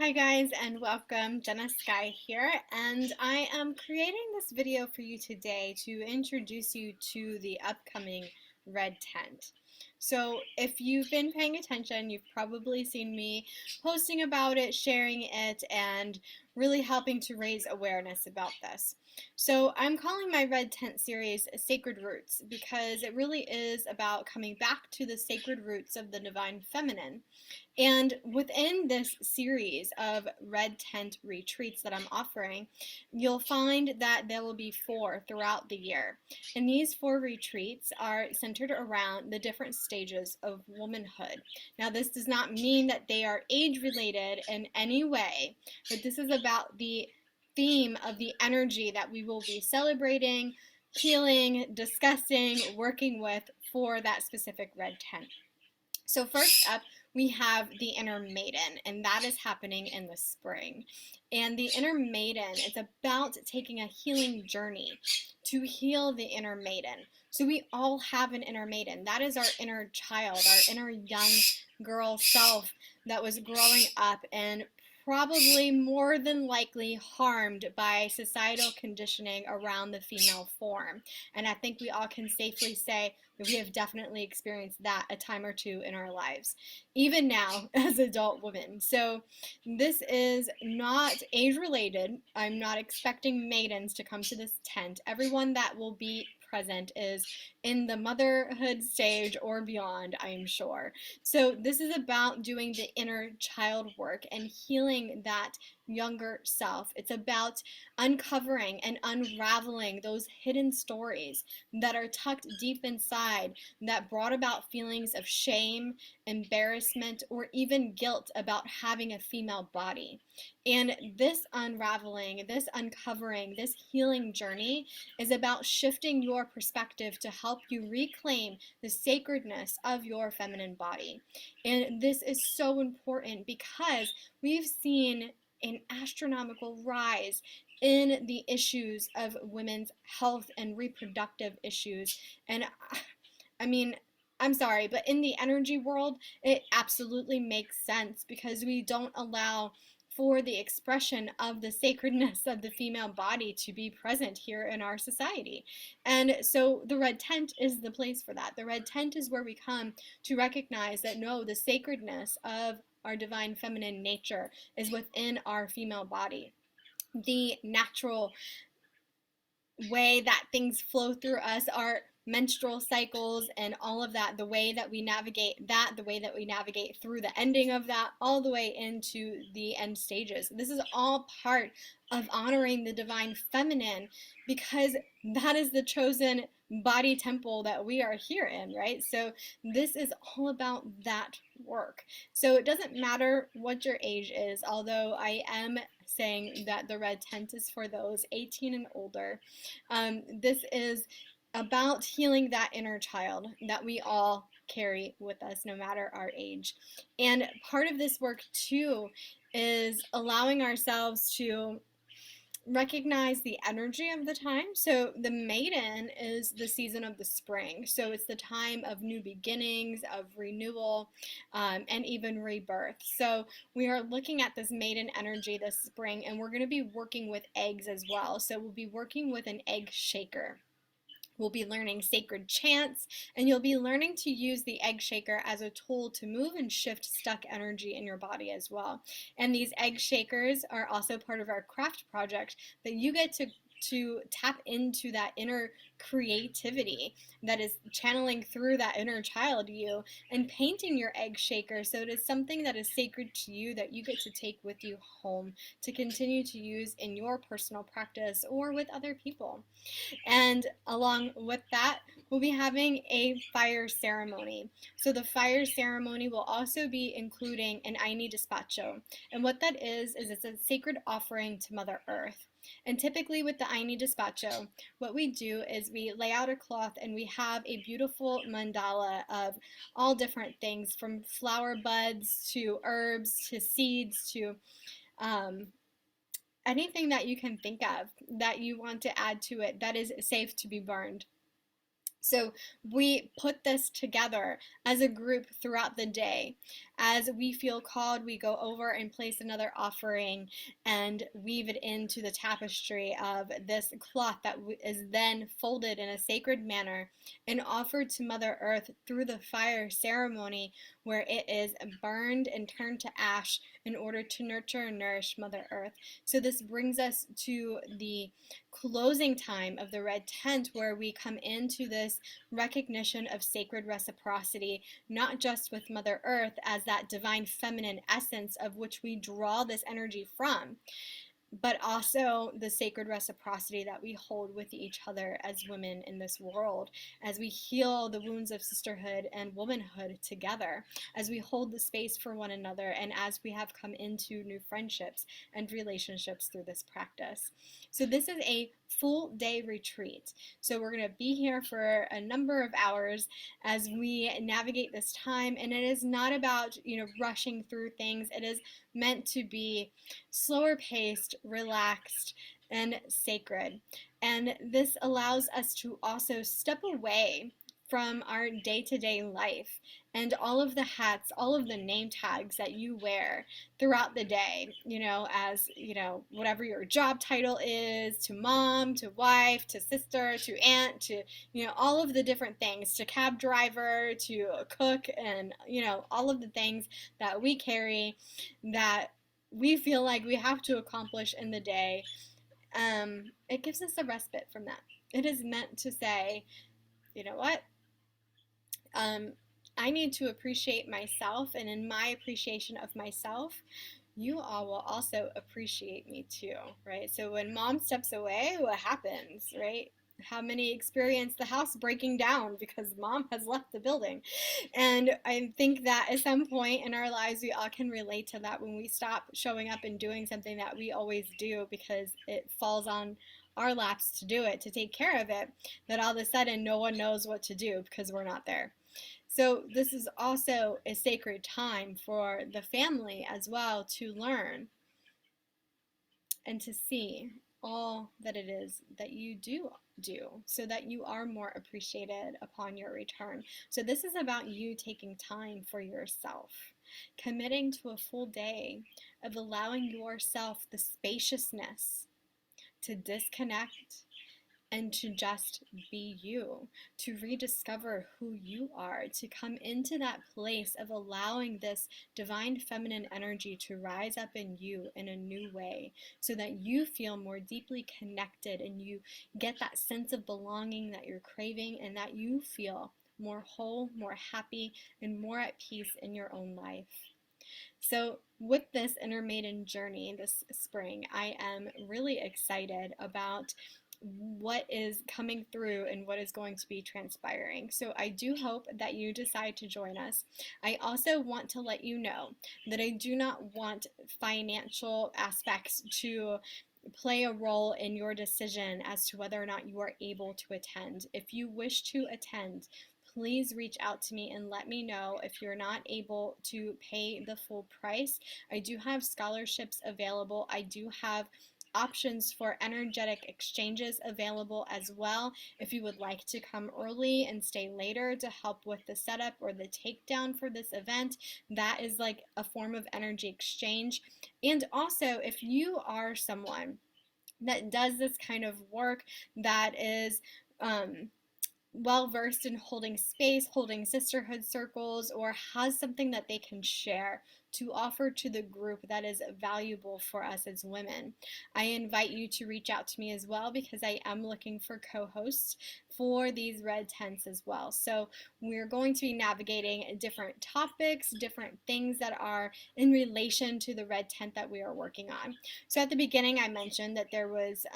Hi guys and welcome. Jena Skai here, and I am creating this video for you today to introduce you to the upcoming Red Tent. So if you've been paying attention, you've probably seen me posting about it, sharing it, and really helping to raise awareness about this. So I'm calling my Red Tent series Sacred Roots because it really is about coming back to the sacred roots of the divine feminine. And within this series of Red Tent retreats that I'm offering, you'll find that there will be 4 throughout the year. And these 4 retreats are centered around the different stages of womanhood. Now, this does not mean that they are age related in any way, but this is about the theme of the energy that we will be celebrating, healing, discussing, working with for that specific Red Tent. So first up, we have the inner maiden, and that is happening in the spring. And the inner maiden is about taking a healing journey to heal the inner maiden. So we all have an inner maiden. That is our inner child, our inner young girl self that was growing up and probably more than likely harmed by societal conditioning around the female form. And I think we all can safely say that we have definitely experienced that a time or two in our lives, even now as adult women. So this is not age related. I'm not expecting maidens to come to this tent. Everyone that will be present is in the motherhood stage or beyond, I'm sure. So this is about doing the inner child work and healing that younger self. It's about uncovering and unraveling those hidden stories that are tucked deep inside that brought about feelings of shame, embarrassment, or even guilt about having a female body. And this unraveling, this uncovering, this healing journey is about shifting your perspective to help you reclaim the sacredness of your feminine body. And this is so important because we've seen an astronomical rise in the issues of women's health and reproductive issues. And I mean, I'm sorry, but in the energy world, it absolutely makes sense because we don't allow for the expression of the sacredness of the female body to be present here in our society. And so the red tent is the place for that. The red tent is where we come to recognize that no, the sacredness of our divine feminine nature is within our female body. The natural way that things flow through us, our menstrual cycles and all of that, the way that we navigate that, the way that we navigate through the ending of that, all the way into the end stages. This is all part of honoring the divine feminine because that is the chosen body temple that we are here in, right? So this is all about that work. So it doesn't matter what your age is, although I am saying that the red tent is for those 18 and older. This is about healing that inner child that we all carry with us no matter our age. And part of this work too is allowing ourselves to recognize the energy of the time. So the maiden is the season of the spring. So it's the time of new beginnings, of renewal, and even rebirth. So we are looking at this maiden energy this spring, and we're going to be working with eggs as well. So we'll be working with an egg shaker. We'll be learning sacred chants, and you'll be learning to use the egg shaker as a tool to move and shift stuck energy in your body as well. And these egg shakers are also part of our craft project that you get to tap into that inner creativity that is channeling through that inner child you and painting your egg shaker so it is something that is sacred to you that you get to take with you home to continue to use in your personal practice or with other people. And along with that, we'll be having a fire ceremony. So the fire ceremony will also be including an Aini Despacho. And what that is it's a sacred offering to Mother Earth. And typically with the Aini Despacho, what we do is we lay out a cloth and we have a beautiful mandala of all different things from flower buds to herbs to seeds to anything that you can think of that you want to add to it that is safe to be burned. So we put this together as a group throughout the day as we feel called, we go over and place another offering and weave it into the tapestry of this cloth that is then folded in a sacred manner and offered to Mother Earth through the fire ceremony, where it is burned and turned to ash in order to nurture and nourish Mother Earth. So this brings us to the closing time of the red tent, where we come into this recognition of sacred reciprocity, not just with Mother Earth as that divine feminine essence of which we draw this energy from, but also the sacred reciprocity that we hold with each other as women in this world, as we heal the wounds of sisterhood and womanhood together, as we hold the space for one another, and as we have come into new friendships and relationships through this practice. So this is a full day retreat. So we're going to be here for a number of hours as we navigate this time, and it is not about, rushing through things. It is meant to be slower paced, relaxed, and sacred. And this allows us to also step away from our day-to-day life and all of the hats, all of the name tags that you wear throughout the day, as, whatever your job title is, to mom, to wife, to sister, to aunt, to, all of the different things, to cab driver, to cook, and, all of the things that we carry that we feel like we have to accomplish in the day. It gives us a respite from that. It is meant to say, you know what? I need to appreciate myself, and in my appreciation of myself, you all will also appreciate me too, right? So when mom steps away, what happens, right? How many experience the house breaking down because mom has left the building? And I think that at some point in our lives, we all can relate to that when we stop showing up and doing something that we always do because it falls on our laps to do it, to take care of it, that all of a sudden no one knows what to do because we're not there. So this is also a sacred time for the family as well to learn and to see all that it is that you do so that you are more appreciated upon your return. So this is about you taking time for yourself, committing to a full day of allowing yourself the spaciousness to disconnect and to just be you, to rediscover who you are, to come into that place of allowing this divine feminine energy to rise up in you in a new way, so that you feel more deeply connected and you get that sense of belonging that you're craving, and that you feel more whole, more happy, and more at peace in your own life. So with this Inner Maiden journey this spring, I am really excited about what is coming through and what is going to be transpiring. So I do hope that you decide to join us. I also want to let you know that I do not want financial aspects to play a role in your decision as to whether or not you are able to attend. If you wish to attend, please reach out to me and let me know if you're not able to pay the full price. I do have scholarships available. I do have options for energetic exchanges available as well. If you would like to come early and stay later to help with the setup or the takedown for this event, that is like a form of energy exchange. And also, if you are someone that does this kind of work, that is well versed in holding space, holding sisterhood circles, or has something that they can share to offer to the group that is valuable for us as women, I invite you to reach out to me as well, because I am looking for co-hosts for these red tents as well. So we're going to be navigating different topics, different things that are in relation to the red tent that we are working on. So at the beginning, I mentioned that there was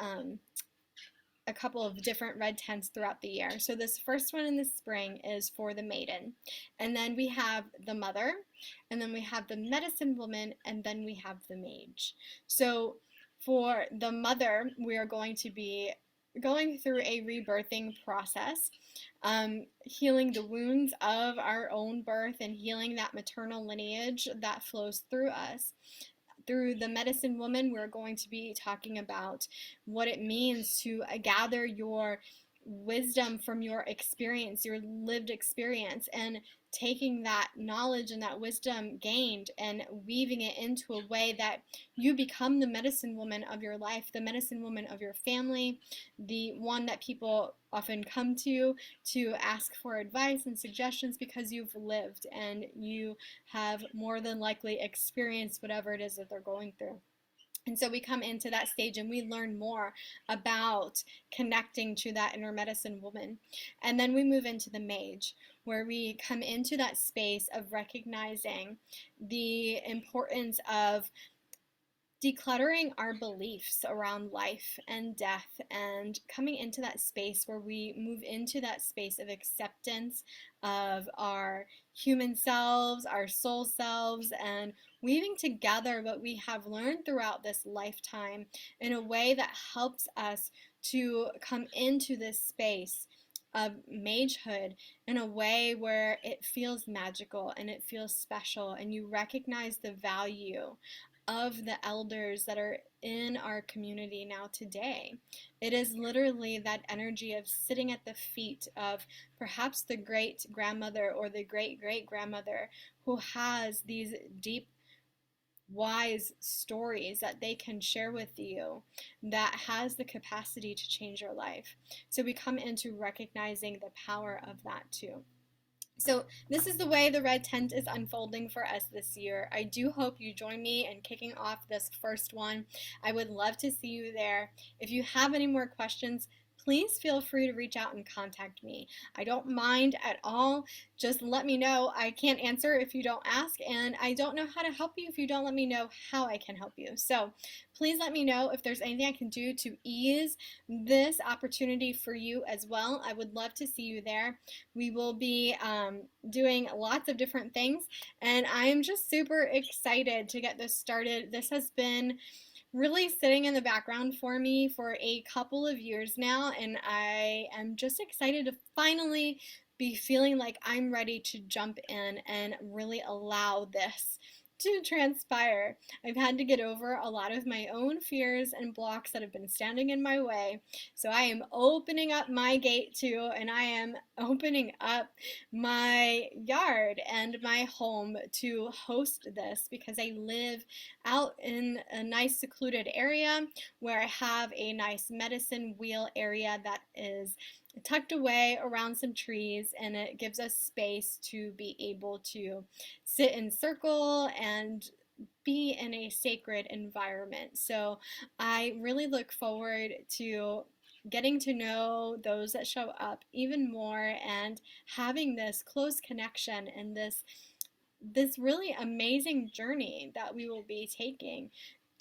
a couple of different red tents throughout the year. So this first one in the spring is for the Maiden. And then we have the Mother, and then we have the Medicine Woman, and then we have the Mage. So for the Mother, we are going to be going through a rebirthing process, healing the wounds of our own birth and healing that maternal lineage that flows through us. Through the Medicine Woman, we're going to be talking about what it means to gather your wisdom from your experience, your lived experience, and taking that knowledge and that wisdom gained and weaving it into a way that you become the medicine woman of your life, the medicine woman of your family, the one that people often come to ask for advice and suggestions because you've lived and you have more than likely experienced whatever it is that they're going through. And so we come into that stage and we learn more about connecting to that inner medicine woman. And then we move into the mage, where we come into that space of recognizing the importance of decluttering our beliefs around life and death and coming into that space where we move into that space of acceptance of our human selves, our soul selves, and weaving together what we have learned throughout this lifetime in a way that helps us to come into this space of magehood in a way where it feels magical and it feels special, and you recognize the value of the elders that are in our community now today. It is literally that energy of sitting at the feet of perhaps the great grandmother or the great great grandmother who has these deep wise stories that they can share with you that has the capacity to change your life. So we come into recognizing the power of that too. So this is the way the red tent is unfolding for us this year. I do hope you join me in kicking off this first one. I would love to see you there. If you have any more questions, please feel free to reach out and contact me. I don't mind at all. Just let me know. I can't answer if you don't ask, and I don't know how to help you if you don't let me know how I can help you. So please let me know if there's anything I can do to ease this opportunity for you as well. I would love to see you there. We will be doing lots of different things, and I am just super excited to get this started. This has been really sitting in the background for me for a couple of years now, and I am just excited to finally be feeling like I'm ready to jump in and really allow this to transpire. I've had to get over a lot of my own fears and blocks that have been standing in my way. So I am opening up my gate too, and I am opening up my yard and my home to host this because I live out in a nice secluded area where I have a nice medicine wheel area that is tucked away around some trees, and it gives us space to be able to sit in circle and be in a sacred environment. So I really look forward to getting to know those that show up even more and having this close connection and this really amazing journey that we will be taking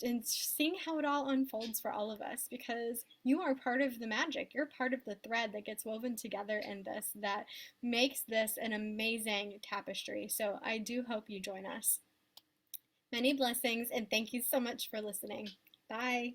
and seeing how it all unfolds for all of us, because you are part of the magic. You're part of the thread that gets woven together in this that makes this an amazing tapestry. So I do hope you join us. Many blessings, and thank you so much for listening. Bye.